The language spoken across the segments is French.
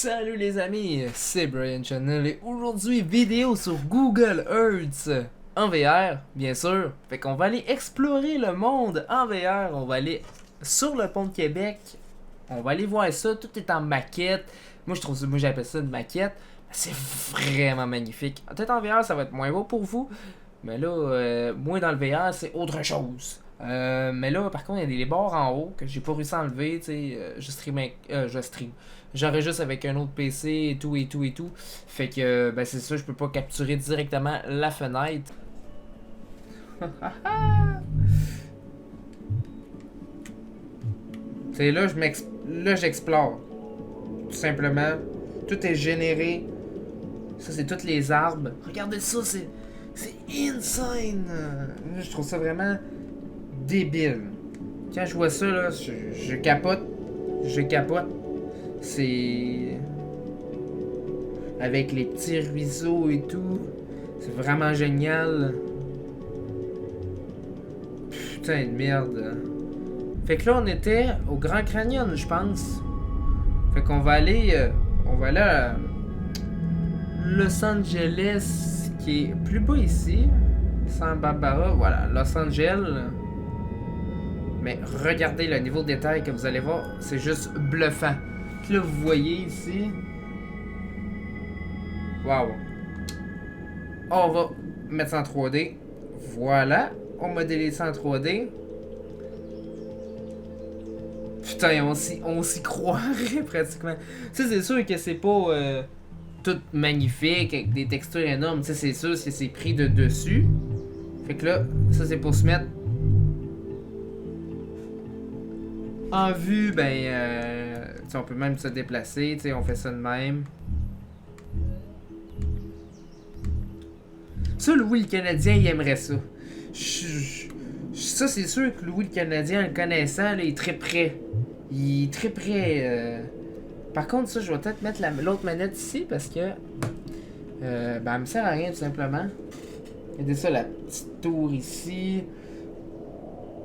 Salut les amis, c'est Brian Channel et aujourd'hui vidéo sur Google Earth en VR, bien sûr. Fait qu'on va aller explorer le monde en VR, on va aller sur le pont de Québec, on va aller voir ça, tout est en maquette. Moi j'appelle ça une maquette, c'est vraiment magnifique. Peut-être en VR ça va être moins beau pour vous, mais là, moi dans le VR c'est autre chose. Mais là, par contre, il y a des bords en haut que j'ai pas réussi à enlever. Tu sais, je stream. J'enregistre avec un autre PC et tout, et tout, et tout. Fait que, ben, c'est ça, je peux pas capturer directement la fenêtre. Tu sais, là, là, j'explore. Tout simplement. Tout est généré. Ça, c'est tous les arbres. Regardez ça, c'est insane. Je trouve ça vraiment débile. Quand je vois ça, là, je capote. Je capote. C'est... Avec les petits ruisseaux et tout. C'est vraiment génial. Putain de merde. Fait que là, on était au Grand Canyon, je pense. Fait qu'on va aller... on va aller à Los Angeles, qui est plus bas ici. Santa Barbara, voilà, Los Angeles. Mais regardez le niveau de détail que vous allez voir, c'est juste bluffant. Puis là, vous voyez ici. Waouh. On va mettre ça en 3D. Voilà. On modélise ça en 3D. Putain, on s'y croirait pratiquement. Ça, c'est sûr que c'est pas tout magnifique, avec des textures énormes. Tu sais, c'est sûr que c'est pris de dessus. Fait que là, ça c'est pour se mettre en vue, ben, on peut même se déplacer, on fait ça de même. Ça, Louis le Canadien, il aimerait ça. Ça, c'est sûr que Louis le Canadien, le connaissant, là, il est très près. Il est très près. Par contre, ça, je vais peut-être mettre l'autre manette ici parce que ben, elle me sert à rien tout simplement. Regardez ça, la petite tour ici.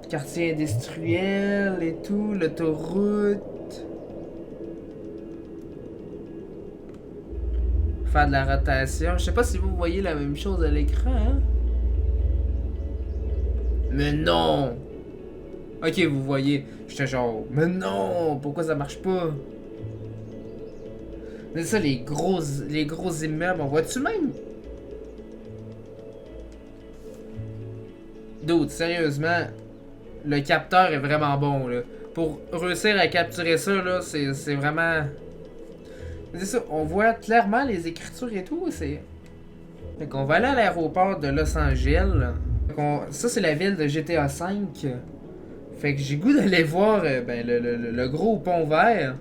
Quartier industriel et tout, l'autoroute. Faire de la rotation. Je sais pas si vous voyez la même chose à l'écran, hein? Mais non! Ok, vous voyez. J'étais genre, mais non! Pourquoi ça marche pas? Mais ça, les gros immeubles, on voit-tu même? Dude, sérieusement, le capteur est vraiment bon, là. Pour réussir à capturer ça, là, c'est vraiment... C'est ça, on voit clairement les écritures et tout, c'est... Fait qu'on va aller à l'aéroport de Los Angeles. Ça, c'est la ville de GTA V. Fait que j'ai goût d'aller voir ben, le gros pont vert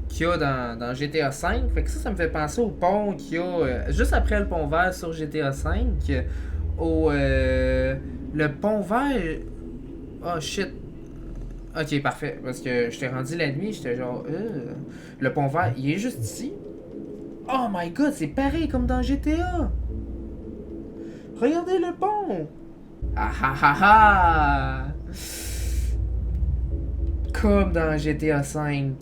qu'il y a dans GTA V. Fait que ça me fait penser au pont qu'il y a juste après le pont vert sur GTA V. Le pont vert... Oh shit. Ok, parfait. Parce que je t'ai rendu la nuit, j'étais genre... Le pont vert, il est juste ici. Oh my god, c'est pareil comme dans GTA. Regardez le pont. Ah ah ah ah. Comme dans GTA V.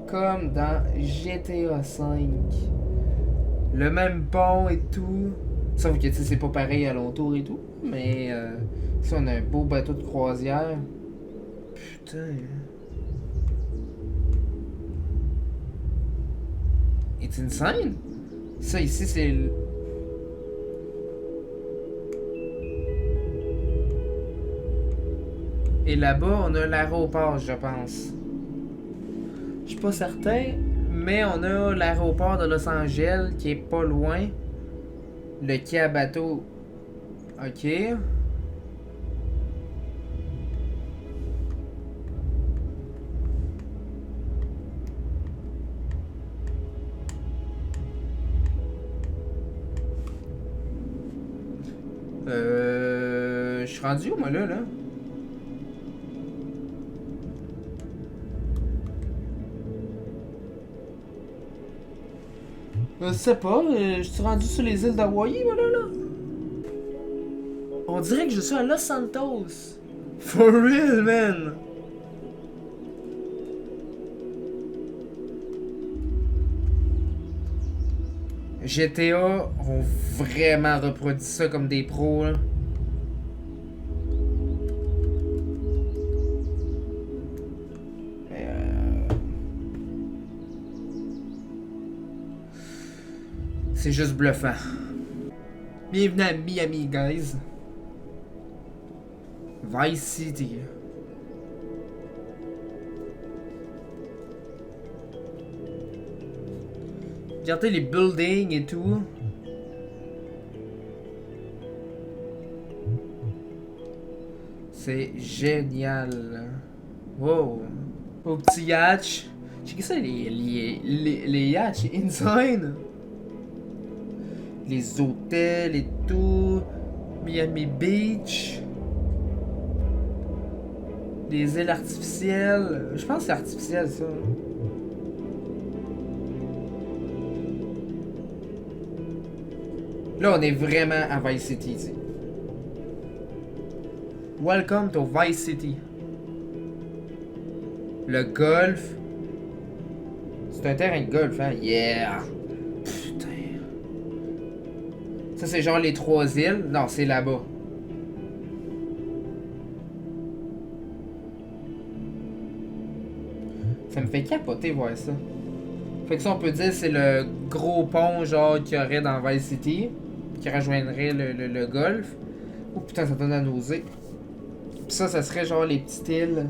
Comme dans GTA V. Le même pont et tout. Sauf que c'est pas pareil alentour et tout. Mais si on a un beau bateau de croisière. Putain. It's insane. Ça ici c'est... Et là-bas on a l'aéroport, je pense. Je suis pas certain. Mais on a l'aéroport de Los Angeles qui est pas loin. Le quai à bateau. Ok. Je suis rendu où moi là? Je sais pas, je suis rendu sur les îles d'Hawaï, voilà là. On dirait que je suis à Los Santos. For real, man. GTA ont vraiment reproduit ça comme des pros, là. C'est juste bluffant. Bienvenue à Miami, guys. Vice City. Regardez les buildings et tout. C'est génial. Wow. Au petit yacht. J'ai ça, les yachts, c'est insane. Les hôtels et tout. Miami Beach. Des îles artificielles. Je pense que c'est artificiel ça. Là, on est vraiment à Vice City ici. Welcome to Vice City. Le golf. C'est un terrain de golf, hein? Yeah! Putain. Ça, c'est genre les 3 îles. Non, c'est là-bas. Ça me fait capoter voir ça. Fait que ça, on peut dire c'est le gros pont genre qu'il y aurait dans Vice City. Qui rejoindrait le golf. Oh putain, ça donne la nausée. Pis ça serait genre les petites îles.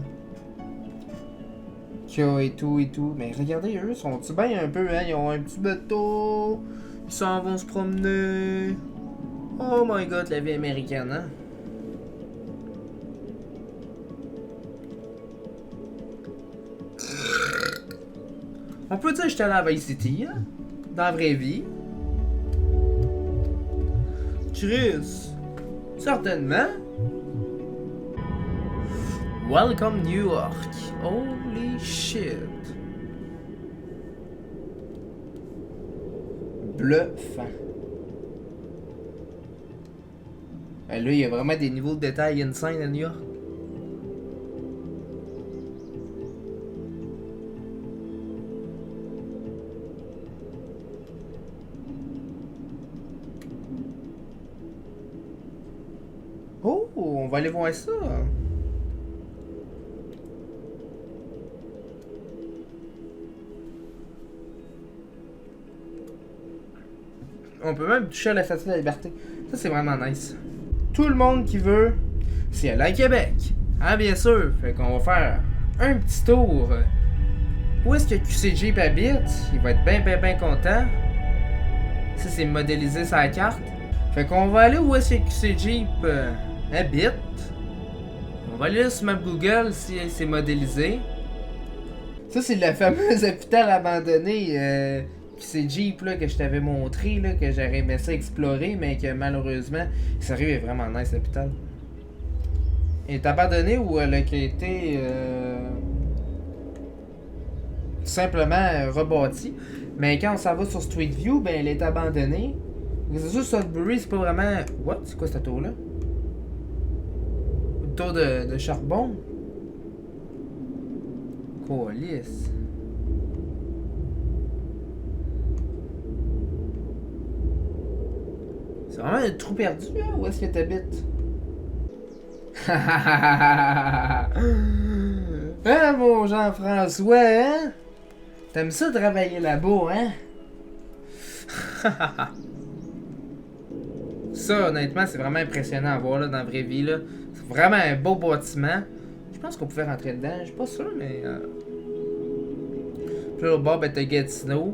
Qu'il y a et tout et tout. Mais regardez, eux, sont-ils bien un peu, hein? Ils ont un petit bateau. Ils s'en vont se promener. Oh my god, la vie américaine, hein? On peut dire que j'étais allé à Vice City, hein? Dans la vraie vie. Chris. Certainement. Welcome New York. Holy shit. Bluffant. Là, il y a vraiment des niveaux de détail insane à New York. Oh, on va aller voir ça. On peut même toucher à la statue de la liberté. Ça, c'est vraiment nice. Tout le monde qui veut, c'est aller à Québec. Ah, bien sûr. Fait qu'on va faire un petit tour. Où est-ce que QC Jeep habite? Il va être bien content. Ça, c'est modélisé sur la carte. Fait qu'on va aller où est-ce que QC Jeep habite. On va aller là sur map Google si c'est modélisé. Ça, c'est la fameuse hôpital abandonné QC Jeep là, que je t'avais montré, là, que j'aurais aimé ça explorer, mais que malheureusement, sérieux, est vraiment nice l'hôpital. Elle est abandonnée ou elle a été simplement rebâtie. Mais quand on s'en va sur Street View, ben elle est abandonnée. C'est sûr, Sudbury, c'est pas vraiment. What? C'est quoi cette tour-là? Une tour de charbon? Coalice. C'est vraiment un trou perdu, hein? Où est-ce que t'habites? Hein, mon Jean-François, hein? T'aimes ça travailler là-bas, hein? Ça, honnêtement, c'est vraiment impressionnant à voir là, dans la vraie vie. Là. C'est vraiment un beau bâtiment. Je pense qu'on pouvait rentrer dedans. Je suis pas sûr, mais... Puis là, au bord, ben, t'as Gatineau.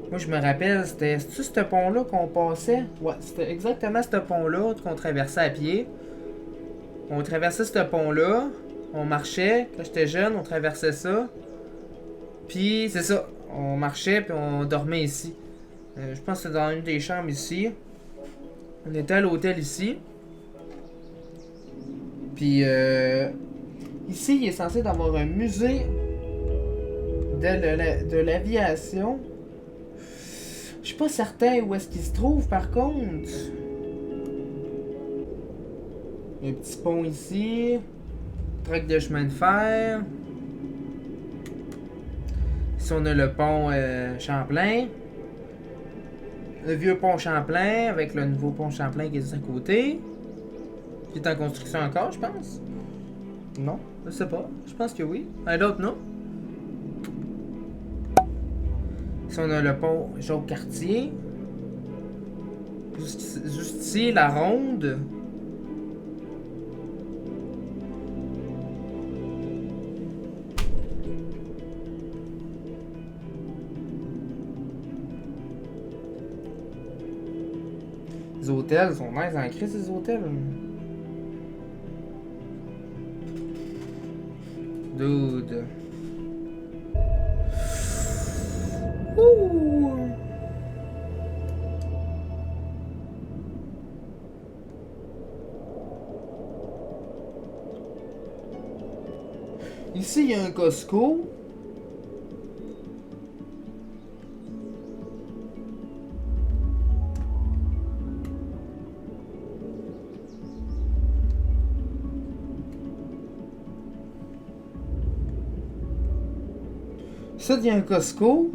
Moi, je me rappelle, c'était-tu ce pont-là qu'on passait? Ouais, c'était exactement ce pont-là qu'on traversait à pied. On traversait ce pont-là. On marchait. Quand j'étais jeune, on traversait ça. Puis, c'est ça. On marchait, puis on dormait ici. Je pense que c'est dans une des chambres ici. On était à l'hôtel ici. Puis, ici, il est censé avoir un musée de l'aviation. Je suis pas certain où est-ce qu'il se trouve, par contre. Un petit pont ici. Track de chemin de fer. Ici, on a le pont Champlain. le vieux pont Champlain avec le nouveau pont Champlain qui est juste à côté. Qui est en construction encore, je pense. Non, je sais pas. Je pense que oui. I don't know. Ici, on a le pont Jacques-Cartier. Juste ici, la ronde. Les hôtels sont nice en crise, ces hôtels. Dude. Ouh. Ici, il y a un Costco. Ça, il y a un Costco.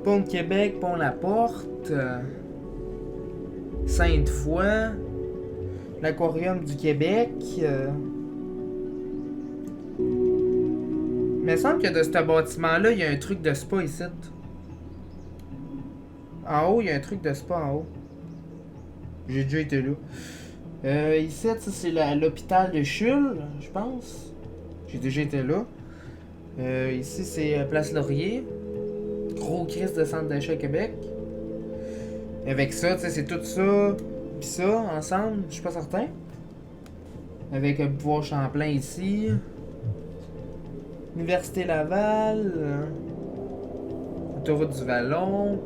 Pont de Québec, Pont La Porte. Sainte-Foy. L'Aquarium du Québec. Il me semble que de ce bâtiment-là, il y a un truc de spa ici. En haut, il y a un truc de spa en haut. J'ai déjà été là. Ici, ça c'est l'hôpital de Chulle, je pense. J'ai déjà été là. Ici, c'est Place Laurier. Gros Christ de centre d'achat Québec. Avec ça, tu sais, c'est tout ça. Pis ça, ensemble, je suis pas certain. Avec un pouvoir Champlain ici. Université Laval. Autoroute du Vallon.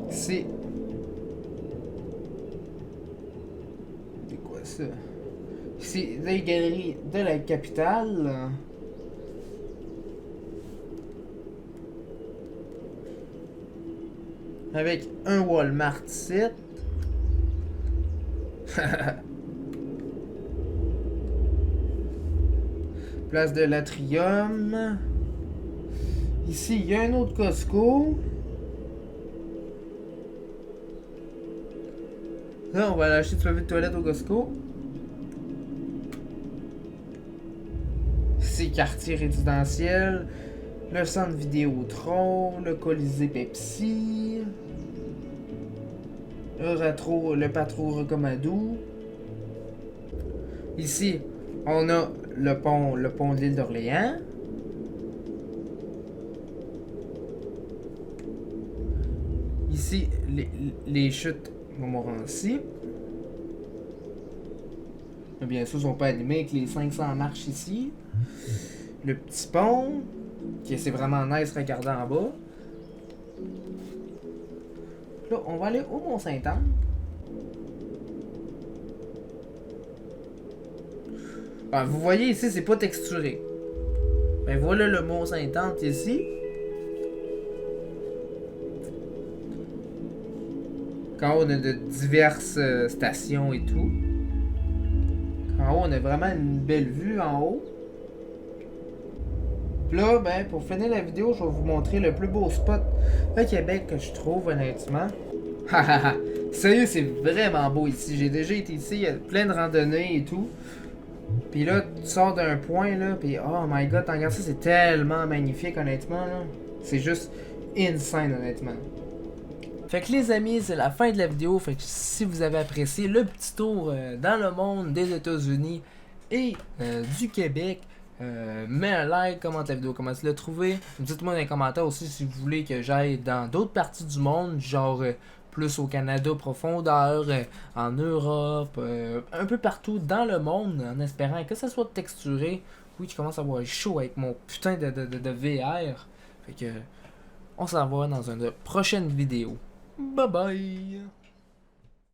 C'est quoi ça? C'est les galeries de la capitale. Avec un Walmart site. Place de l'Atrium. Ici, il y a un autre Costco. Là, on va aller acheter du papier de toilette au Costco. C'est quartier résidentiel. Le centre Vidéotron. Le Colisée Pepsi. Le Patro Rocamadour. Ici, on a le pont de l'île d'Orléans. Ici, les chutes Montmorency. Bien sûr, ils sont pas animés avec les 500 marches ici. Le petit pont, qui c'est vraiment nice regarder en bas. Là, on va aller au Mont-Sainte-Anne. Ah, vous voyez ici, c'est pas texturé. Ben voilà le Mont-Sainte-Anne ici. Quand on a de diverses stations et tout. En haut, on a vraiment une belle vue en haut. Puis là, ben, pour finir la vidéo, je vais vous montrer le plus beau spot au Québec que je trouve, honnêtement. Hahaha, sérieux, c'est vraiment beau ici. J'ai déjà été ici, il y a plein de randonnées et tout. Puis là, tu sors d'un point, là, puis oh my god, t'en regardes ça, c'est tellement magnifique, honnêtement, là. C'est juste insane, honnêtement. Fait que les amis, c'est la fin de la vidéo. Fait que si vous avez apprécié le petit tour dans le monde des États-Unis et du Québec, mets un like, commente la vidéo, comment tu l'as trouvé. Dites-moi dans les commentaires aussi si vous voulez que j'aille dans d'autres parties du monde, genre plus au Canada profondeur, en Europe, un peu partout dans le monde, en espérant que ça soit texturé. Oui, je commence à avoir chaud avec mon putain de VR. Fait que on s'en va dans une prochaine vidéo. Bye bye!